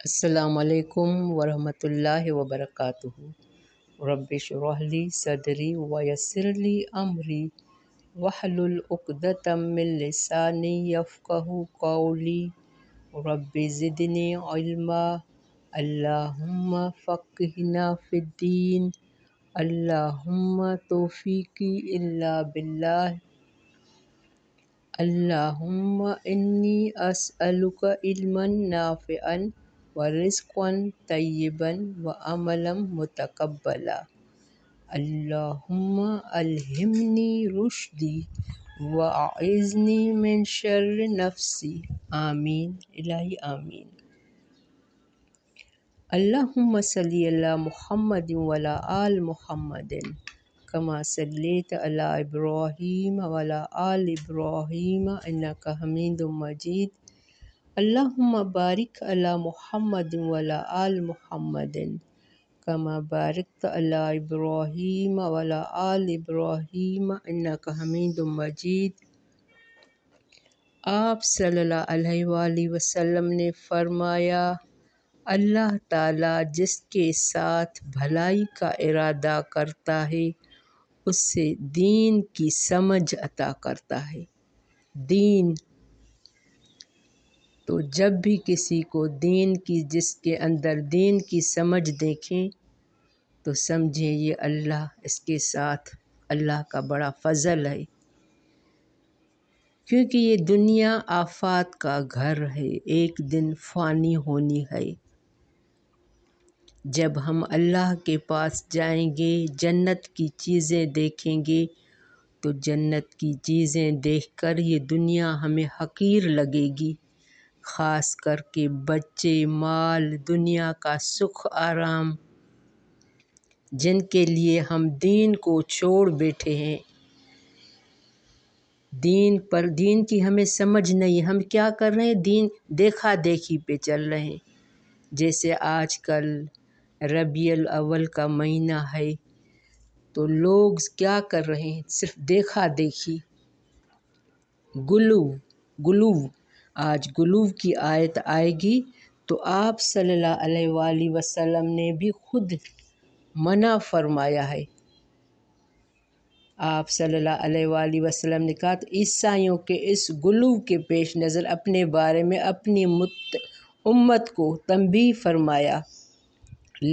السلام علیکم ورحمۃ اللہ وبرکاتہ۔ رب اشرح لی صدری ویسر لی امری واحلل عقدۃ من لسانی یفقہوا قولی۔ رب زدنی علما، اللہم فقہنا فی الدین، اللہم توفیقی الا باللہ، اللہم انی اسألک علما نافعا ورزقا طیبا وعملا متقبلا۔ اللہم الہمنی رشدی واعذنی من شر نفسی۔ آمین الہی آمین۔ اللہم صلی علی محمد وعلی آل محمد کما صلیت علی ابراہیم وعلی آل ابراہیم انک حمید مجید۔ اللہم بارک علی محمد وعلی آل محمد کما بارکت علی ابراہیم وعلی آل ابراہیم انک حمید مجید۔ آپ صلی اللہ علیہ وآلہ وسلم نے فرمایا، اللہ تعالیٰ جس کے ساتھ بھلائی کا ارادہ کرتا ہے اسے دین کی سمجھ عطا کرتا ہے۔ دین تو جب بھی کسی کو جس کے اندر دین کی سمجھ دیکھیں تو سمجھیں یہ اللہ، اس کے ساتھ اللہ کا بڑا فضل ہے، کیونکہ یہ دنیا آفات کا گھر ہے، ایک دن فانی ہونی ہے۔ جب ہم اللہ کے پاس جائیں گے، جنت کی چیزیں دیکھیں گے تو جنت کی چیزیں دیکھ کر یہ دنیا ہمیں حقیر لگے گی، خاص کر کے بچے، مال، دنیا کا سکھ آرام، جن کے لیے ہم دین کو چھوڑ بیٹھے ہیں۔ دین کی ہمیں سمجھ نہیں، ہم کیا کر رہے ہیں؟ دین دیکھا دیکھی پہ چل رہے ہیں۔ جیسے آج کل ربیع الاول کا مہینہ ہے تو لوگ کیا کر رہے ہیں؟ صرف دیکھا دیکھی، غلو۔ آج غلو کی آیت آئے گی تو آپ صلی اللہ علیہ وآلہ وسلم نے بھی خود منع فرمایا ہے۔ آپ صلی اللہ علیہ وآلہ وسلم نے کہا تو عیسائیوں کے اس غلو کے پیش نظر اپنے بارے میں اپنی امت کو تنبیہ فرمایا،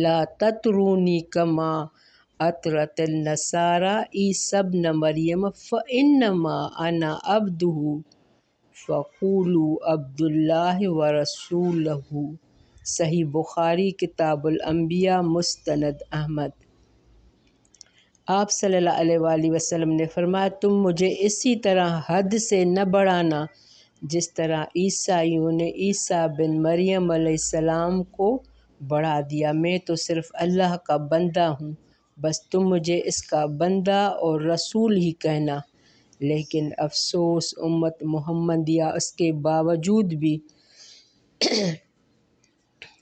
لا تطرونی کما اطرت النصاری عیسی ابن مریم فانما انا عبدہ فقولوا عبد اللہ ورسولہ۔ صحیح بخاری کتاب الانبیاء مستند احمد۔ آپ صلی اللہ علیہ وآلہ وسلم نے فرمایا، تم مجھے اسی طرح حد سے نہ بڑھانا جس طرح عیسائیوں نے عیسیٰ بن مریم علیہ السلام کو بڑھا دیا۔ میں تو صرف اللہ کا بندہ ہوں، بس تم مجھے اس کا بندہ اور رسول ہی کہنا۔ لیکن افسوس امت محمدیہ اس کے باوجود بھی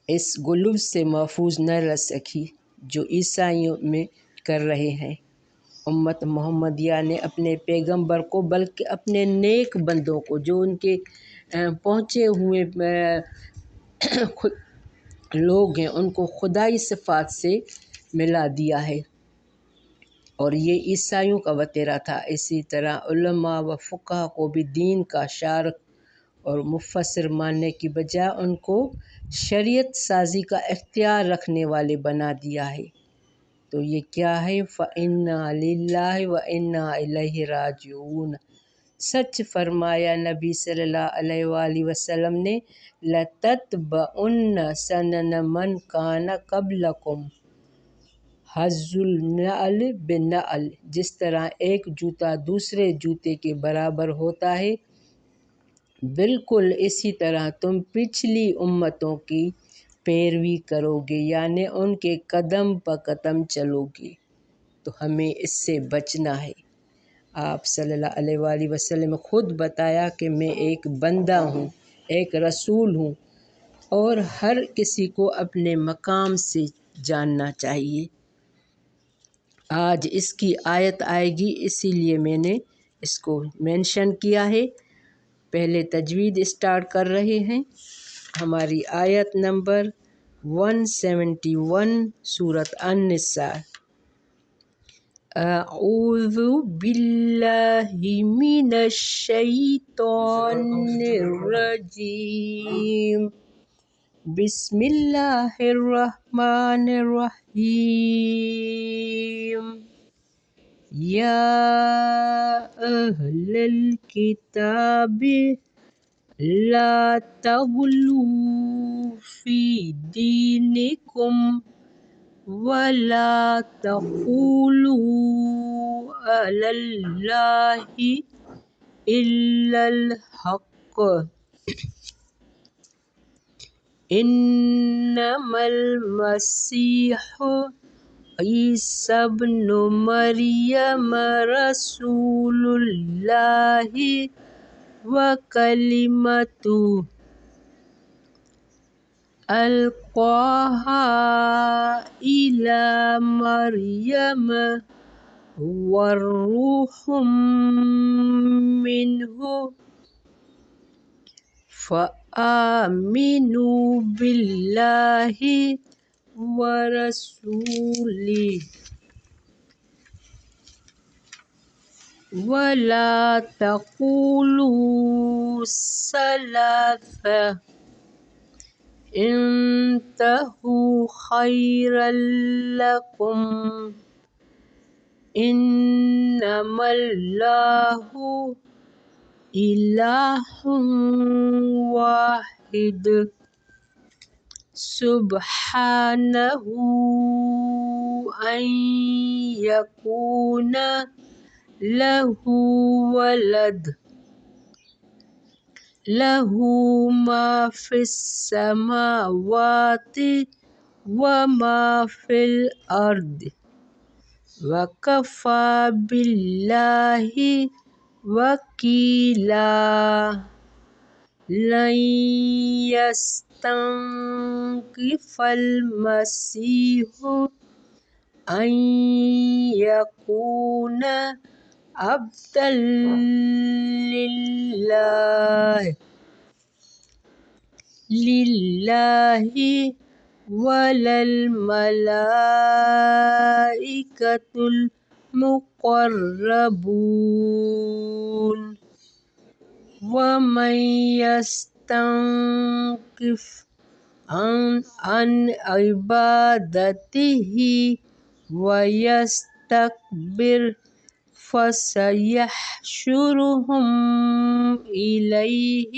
اس غلو سے محفوظ نہ رہ سکی جو عیسائیوں میں کر رہے ہیں۔ امت محمدیہ نے اپنے پیغمبر کو بلکہ اپنے نیک بندوں کو جو ان کے پہنچے ہوئے لوگ ہیں ان کو خدائی صفات سے ملا دیا ہے، اور یہ عیسائیوں کا وتیرہ تھا۔ اسی طرح علماء و فقہا کو بھی دین کا شارح اور مفسر ماننے کی بجائے ان کو شریعت سازی کا اختیار رکھنے والے بنا دیا ہے۔ تو یہ کیا ہے؟ فَإِنَّا لِلَّهِ وَإِنَّا إِلَيْهِ رَاجِعُونَ۔ سچ فرمایا نبی صلی اللہ علیہ وآلہ وسلم نے، لَتَتْبَعُنَّ سَنَنَ مَنْ كَانَ قَبْلَكُمْ حَذْوَ النَّعْلِ بِالنَّعْلِ۔ جس طرح ایک جوتا دوسرے جوتے کے برابر ہوتا ہے، بالکل اسی طرح تم پچھلی امتوں کی پیروی کرو گے، یعنی ان کے قدم پہ قدم چلو گے۔ تو ہمیں اس سے بچنا ہے۔ آپ صلی اللہ علیہ وآلہ وسلم نے خود بتایا کہ میں ایک بندہ ہوں، ایک رسول ہوں، اور ہر کسی کو اپنے مقام سے جاننا چاہیے۔ آج اس کی آیت آئے گی، اسی لیے میں نے اس کو مینشن کیا ہے۔ پہلے تجوید اسٹارٹ کر رہے ہیں۔ ہماری آیت نمبر 171 سورۃ النساء۔ اعوذ باللہ من الشیطان الرجیم، بسم اللہ الرحمن الرحیم۔ یا اہل الکتاب لا تغلوا فی دینکم ولا تقولوا علی اللہ الا الحق، انما المسیح عیسی ابن مریم رسول اللہ وکلمتہ القاها إلى مريم وروح منه، فآمنوا بالله ورسوله ولا تقولوا ثلاثة، انتهوا خيرا لكم، انما الله إله واحد سبحانه أن يكون له ولد، له ما في السماوات وما في الأرض، وكفى بالله وكيلا۔ لن يستنكف المسيح أن يكون عبدا لله ولا الملائكة المقربون، ومن يستنكف عن عبادته ويستكبر فسيحشرهم إليه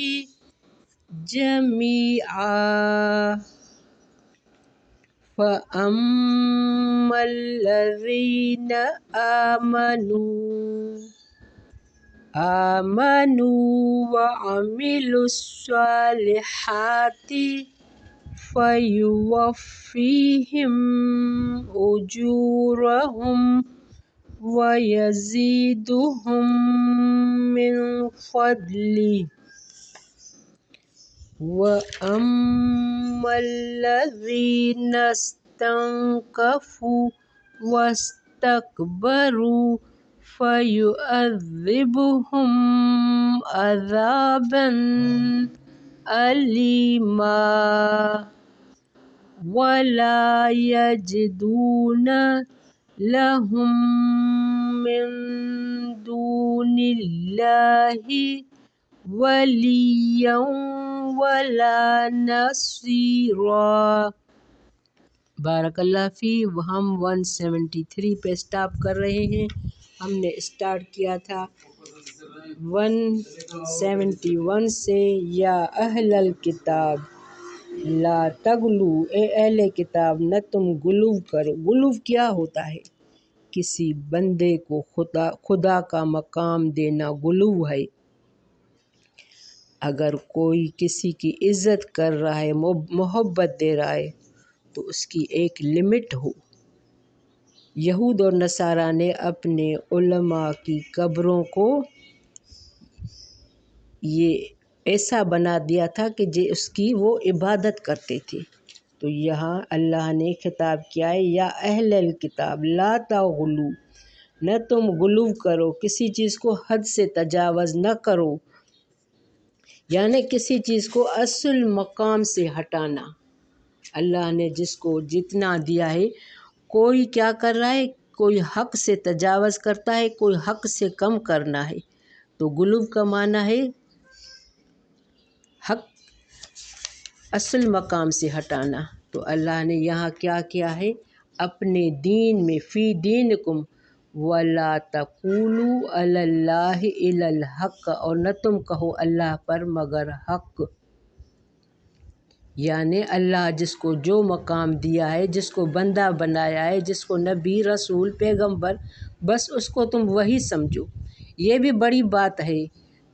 جميعا، فأما الذين آمنوا وعملوا الصالحات فيوفيهم أجورهم ويزيدهم من فضله، وأما الذين استنكفوا واستكبروا فيعذبهم عذابا أليما ولا يجدون لهم من دون الله وليا ولا نصيرا۔ بارک اللہ فی۔ ہم 173 پہ سٹاپ کر رہے ہیں۔ ہم نے سٹارٹ کیا تھا 171 سے، یا اہل الکتاب لا تغلو، اے اہل کتاب نہ تم غلو کرو۔ غلو کیا ہوتا ہے؟ کسی بندے کو خدا کا مقام دینا غلو ہے۔ اگر کوئی کسی کی عزت کر رہا ہے، محبت دے رہا ہے، تو اس کی ایک لمٹ ہو۔ یہود اور نصارہ نے اپنے علماء کی قبروں کو یہ ایسا بنا دیا تھا کہ اس کی وہ عبادت کرتے تھے۔ تو یہاں اللہ نے خطاب کیا ہے، یا اہل الکتاب لا تغلو، نہ تم غلو کرو، کسی چیز کو حد سے تجاوز نہ کرو، یعنی کسی چیز کو اصل مقام سے ہٹانا۔ اللہ نے جس کو جتنا دیا ہے، کوئی کیا کر رہا ہے، کوئی حق سے تجاوز کرتا ہے، کوئی حق سے کم کرنا ہے۔ تو غلو کا معنی ہے حق اصل مقام سے ہٹانا۔ تو اللہ نے یہاں کیا کیا ہے، اپنے دین میں فی دینکم ولا تقولوا علی اللہ الا الحق، اور نہ تم کہو اللہ پر مگر حق۔ یعنی اللہ جس کو جو مقام دیا ہے، جس کو بندہ بنایا ہے، جس کو نبی، رسول، پیغمبر، بس اس کو تم وہی سمجھو۔ یہ بھی بڑی بات ہے،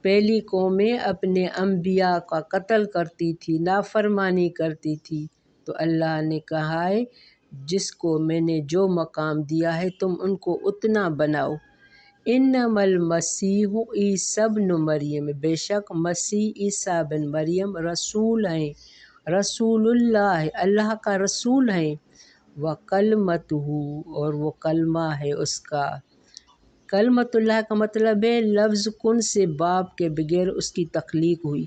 پہلی قومیں اپنے انبیاء کا قتل کرتی تھی، نافرمانی کرتی تھی، تو اللہ نے کہا ہے جس کو میں نے جو مقام دیا ہے تم ان کو اتنا بناؤ۔ انما المسیح عیسی ابن مریم، بے شک مسیح عیسیٰ بن مریم رسول ہیں، رسول اللہ ہے، اللہ کا رسول ہیں، وَكَلْمَتُهُ، اور وہ کلمہ ہے اس کا۔ کلمت اللہ کا مطلب ہے لفظ کن سے باپ کے بغیر اس کی تخلیق ہوئی۔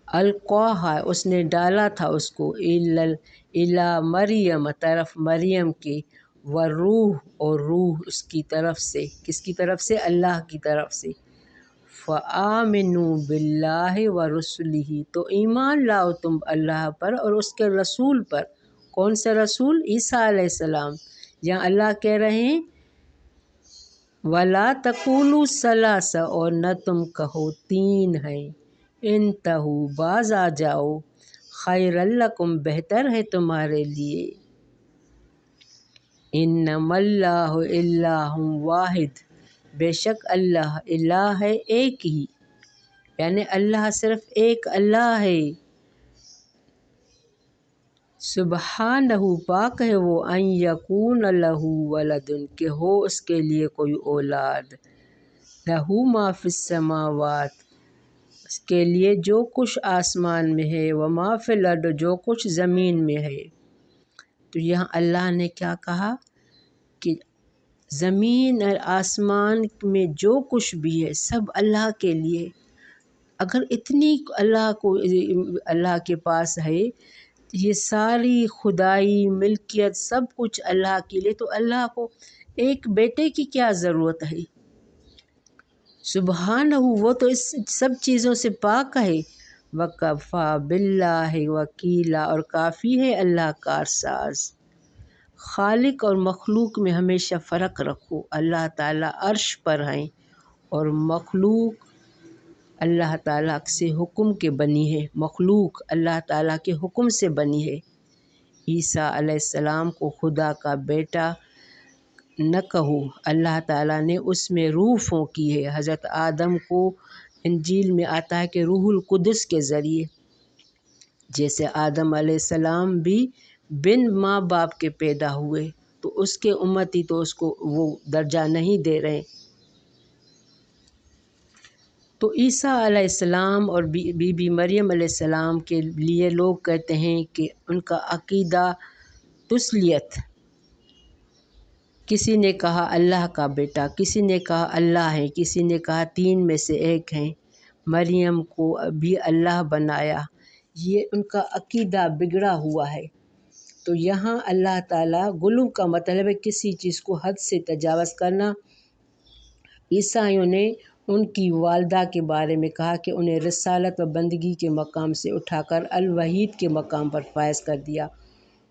القاہا، اس نے ڈالا تھا اس کو، الی مریم، طرف مریم کے، والروح، اور روح اس کی طرف سے، کس کی طرف سے، اللہ کی طرف سے۔ فآمنوا باللہ ورسلہ، تو ایمان لاؤ تم اللہ پر اور اس کے رسول پر۔ کون سا رسول؟ عیسیٰ علیہ السلام۔ یہاں اللہ کہہ رہے ہیں وَلَا تَقُولُوا ثَلَاثَ، اور نہ تم کہو تین ہیں، انتہوا، باز آ جاؤ، خیرا لکم، بہتر ہے تمہارے لیے۔ انما اللہ الہ واحد، بے شک اللہ الہ ہے ایک ہی، یعنی اللہ صرف ایک اللہ ہے۔ سبحانہ، پاک ہے وہ، ان یکون لہ ولد، کہ ہو اس کے لیے کوئی اولاد، لہ ما فی السماوات، اس کے لیے جو کچھ آسمان میں ہے، وما فی الارض، جو کچھ زمین میں ہے۔ تو یہاں اللہ نے کیا کہا کہ زمین اور آسمان میں جو کچھ بھی ہے سب اللہ کے لیے۔ اگر اتنی اللہ کے پاس ہے، یہ ساری خدائی، ملکیت، سب کچھ اللہ کے لیے، تو اللہ کو ایک بیٹے کی کیا ضرورت ہے؟ سبحانہ، وہ تو اس سب چیزوں سے پاک ہے۔ وَكَفَى بِاللَّهِ وَكِيلًا، اور کافی ہے اللہ کارساز۔ خالق اور مخلوق میں ہمیشہ فرق رکھو۔ اللہ تعالیٰ عرش پر ہیں اور مخلوق اللہ تعالیٰ سے حکم کے بنی ہے، مخلوق اللہ تعالیٰ کے حکم سے بنی ہے۔ عیسیٰ علیہ السلام کو خدا کا بیٹا نہ کہو، اللہ تعالیٰ نے اس میں روح پھونکی ہے۔ حضرت آدم کو انجیل میں آتا ہے کہ روح القدس کے ذریعے، جیسے آدم علیہ السلام بھی بن ماں باپ کے پیدا ہوئے، تو اس کے امتی تو اس کو وہ درجہ نہیں دے رہے۔ تو عیسیٰ علیہ السلام اور بی بی مریم علیہ السلام کے لیے لوگ کہتے ہیں کہ ان کا عقیدہ تثلیت، کسی نے کہا اللہ کا بیٹا، کسی نے کہا اللہ ہے، کسی نے کہا تین میں سے ایک ہیں، مریم کو بھی اللہ بنایا، یہ ان کا عقیدہ بگڑا ہوا ہے۔ تو یہاں اللہ تعالیٰ، غلو کا مطلب ہے کسی چیز کو حد سے تجاوز کرنا۔ عیسائیوں نے ان کی والدہ کے بارے میں کہا کہ انہیں رسالت و بندگی کے مقام سے اٹھا کر الوحید کے مقام پر فائز کر دیا،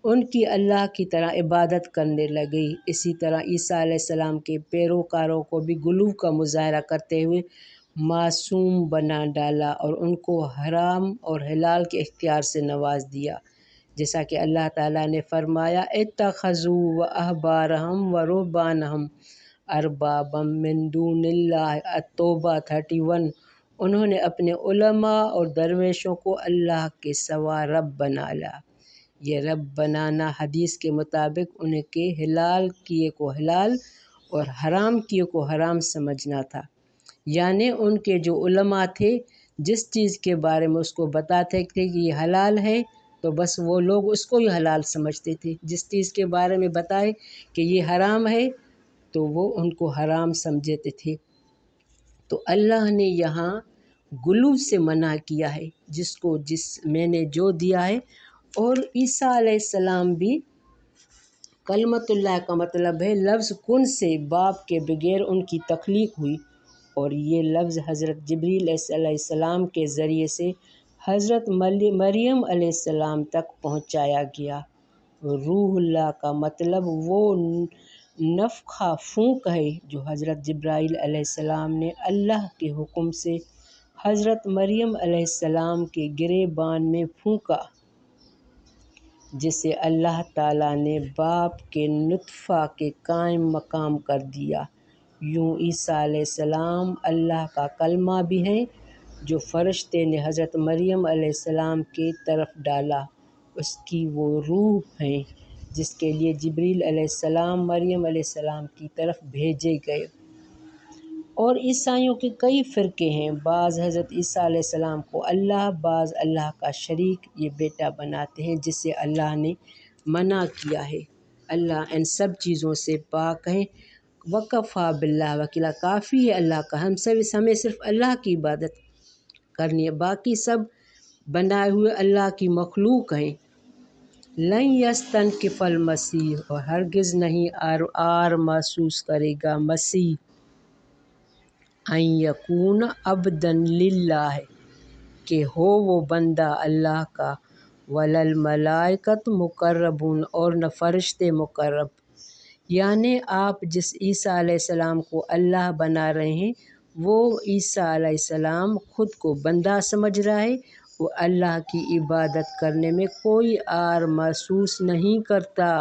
ان کی اللہ کی طرح عبادت کرنے لگے۔ اسی طرح عیسیٰ علیہ السلام کے پیروکاروں کو بھی غلو کا مظاہرہ کرتے ہوئے معصوم بنا ڈالا اور ان کو حرام اور حلال کے اختیار سے نواز دیا، جیسا کہ اللہ تعالیٰ نے فرمایا اتخذوا واحبارہم ورہبانہم اربابا من دون اللہ، التوبہ 31۔ انہوں نے اپنے علماء اور درویشوں کو اللہ کے سوا رب بنا لیا۔ یہ رب بنانا حدیث کے مطابق ان کے حلال کیے کو حلال اور حرام کیے کو حرام سمجھنا تھا، یعنی ان کے جو علماء تھے جس چیز کے بارے میں اس کو بتاتے تھے کہ یہ حلال ہے تو بس وہ لوگ اس کو ہی حلال سمجھتے تھے، جس چیز کے بارے میں بتائے کہ یہ حرام ہے تو وہ ان کو حرام سمجھتے تھے۔ تو اللہ نے یہاں غلو سے منع کیا ہے، میں نے جو دیا ہے۔ اور عیسیٰ علیہ السلام بھی کلمت اللہ کا مطلب ہے لفظ کن سے، باپ کے بغیر ان کی تخلیق ہوئی، اور یہ لفظ حضرت جبریل علیہ السلام کے ذریعے سے حضرت مریم علیہ السلام تک پہنچایا گیا۔ روح اللہ کا مطلب وہ نفخہ پھونک ہے جو حضرت جبرائیل علیہ السلام نے اللہ کے حکم سے حضرت مریم علیہ السلام کے گریبان میں پھونکا، جسے اللہ تعالیٰ نے باپ کے نطفہ کے قائم مقام کر دیا۔ یوں عیسیٰ علیہ السلام اللہ کا کلمہ بھی ہیں جو فرشتے نے حضرت مریم علیہ السلام کی طرف ڈالا، اس کی وہ روح ہیں جس کے لیے جبریل علیہ السلام مریم علیہ السلام کی طرف بھیجے گئے۔ اور عیسائیوں کے کئی فرقے ہیں، بعض حضرت عیسیٰ علیہ السلام کو اللہ، بعض اللہ کا شریک یا بیٹا بناتے ہیں، جسے اللہ نے منع کیا ہے۔ اللہ ان سب چیزوں سے پاک ہے۔ وکفیٰ باللہ وکیلا، کافی ہے اللہ کا، ہمیں صرف اللہ کی عبادت کرنی ہے، باقی سب بنائے ہوئے اللہ کی مخلوق ہیں۔ لن یستنکف المسیح، اور ہرگز نہیں آر محسوس کرے گا مسیح، ان یکون عبدا للہ، کہ ہو وہ بندہ اللہ کا، ولا الملائکۃ مقربون، اور نہ فرشتے مقرب۔ یعنی آپ جس عیسیٰ علیہ السلام کو اللہ بنا رہے ہیں، وہ عیسیٰ علیہ السلام خود کو بندہ سمجھ رہا ہے، وہ اللہ کی عبادت کرنے میں کوئی آر محسوس نہیں کرتا۔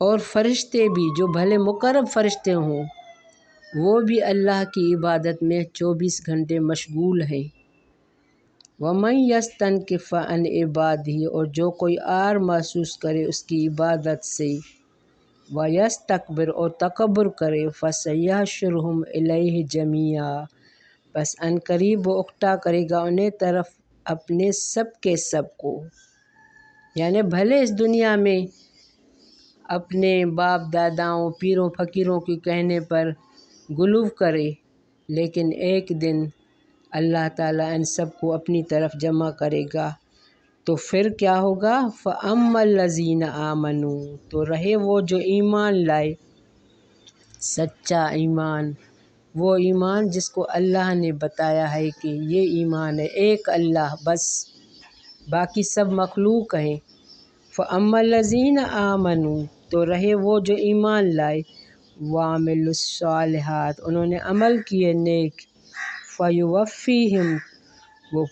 اور فرشتے بھی، جو بھلے مقرب فرشتے ہوں، وہ بھی اللہ کی عبادت میں 24 گھنٹے مشغول ہیں۔ وَمَن يَسْتَنْكِفْ عَنْ عِبَادِهِ، اور جو کوئی آر محسوس کرے اس کی عبادت سے، وَيَسْتَكْبِرْ، اور تکبر کرے، فَسَيَحْشُرُهُمْ إِلَيْهِ جَمِيعًا، بس عنقریب وہ اکٹھا کرے گا انہیں طرف اپنے سب کے سب کو۔ یعنی بھلے اس دنیا میں اپنے باپ داداؤں، پیروں فقیروں کے کہنے پر غلو کرے، لیکن ایک دن اللہ تعالیٰ ان سب کو اپنی طرف جمع کرے گا، تو پھر کیا ہوگا؟ فَأَمَّا الَّذِينَ آمَنُوا، تو رہے وہ جو ایمان لائے، سچا ایمان، وہ ایمان جس کو اللہ نے بتایا ہے کہ یہ ایمان ہے ایک اللہ، بس باقی سب مخلوق ہیں۔ فَأَمَّا الَّذِينَ آمَنُوا، تو رہے وہ جو ایمان لائے، وَعَمِلُوا الصَّالِحَاتِ، انہوں نے عمل کیے نیک، فَيُوَفِّيهِمْ، وہ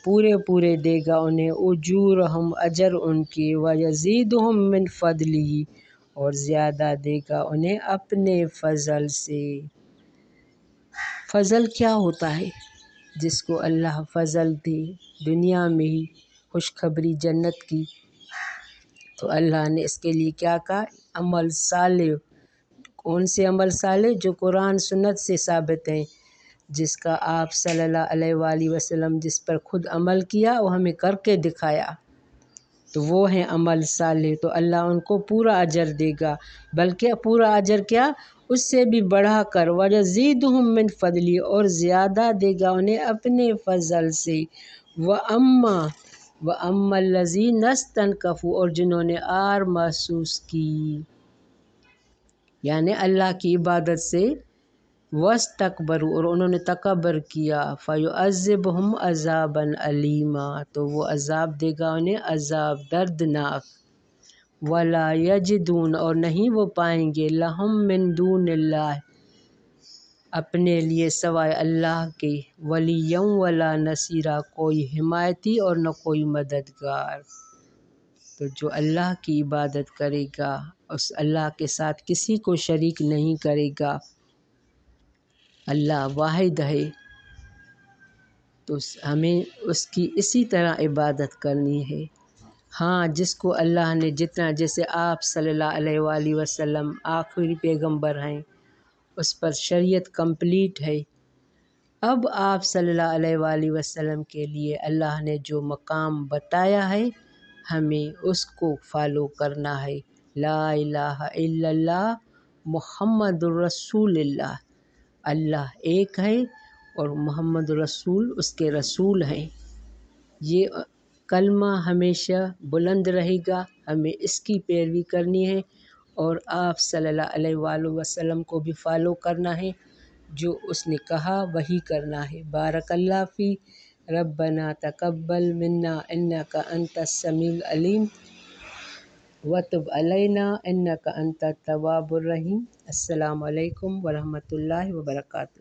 پورے دے گا انہیں، اجورہم، اجر ان کی، وَيَزِيدُهُم مِّن فَضْلِهِ، اور زیادہ دے گا انہیں اپنے فضل سے۔ فضل کیا ہوتا ہے؟ جس کو اللہ فضل دے دنیا میں ہی خوشخبری جنت کی، تو اللہ نے اس کے لیے کیا کہا؟ عمل صالح۔ کون سے عمل صالح؟ جو قرآن سنت سے ثابت ہیں، جس کا آپ صلی اللہ علیہ وآلہ وسلم جس پر خود عمل کیا، وہ ہمیں کر کے دکھایا، تو وہ ہیں عمل صالح، تو اللہ ان کو پورا اجر دے گا، بلکہ پورا اجر کیا، اس سے بھی بڑھا کر، وَيَزِيدُهُم مِّن فَضْلِهِ، اور زیادہ دے گا انہیں اپنے فضل سے۔ وَأَمَّا الَّذِينَ اسْتَنكَفُوا، اور جنہوں نے آر محسوس کی، یعنی اللہ کی عبادت سے، وَاسْتَكْبَرُوا، اور انہوں نے تکبر کیا، فَيُعَذِّبُهُمْ عَذَابًا أَلِيمًا، تو وہ عذاب دے گا انہیں عذاب دردناک، وَلَا يَجِدُونَ، اور نہیں وہ پائیں گے، لَهُم مِّن دُونِ اللَّهِ، اپنے لیے سوائے اللہ کے، وَلِيًّا وَلَا نَصِيرًا، کوئی حمایتی اور نہ کوئی مددگار۔ تو جو اللہ کی عبادت کرے گا، اس اللہ کے ساتھ کسی کو شریک نہیں کرے گا، اللہ واحد ہے، تو ہمیں اس کی اسی طرح عبادت کرنی ہے۔ ہاں، جس کو اللہ نے جتنا، جیسے آپ صلی اللہ علیہ وآلہ وسلم آخری پیغمبر ہیں، اس پر شریعت کمپلیٹ ہے، اب آپ صلی اللہ علیہ وآلہ وسلم کے لیے اللہ نے جو مقام بتایا ہے، ہمیں اس کو فالو کرنا ہے۔ لا الہ الا اللہ محمد الرسول اللہ، اللہ ایک ہے اور محمد رسول اس کے رسول ہیں۔ یہ کلمہ ہمیشہ بلند رہے گا، ہمیں اس کی پیروی کرنی ہے اور آپ صلی اللہ علیہ وآلہ وسلم کو بھی فالو کرنا ہے، جو اس نے کہا وہی کرنا ہے۔ بارک اللہ فی، ربنا تقبل منا انک انت السمیع العلیم وتب علینا انک انت التواب الرحیم۔ السلام علیکم ورحمۃ اللہ وبرکاتہ۔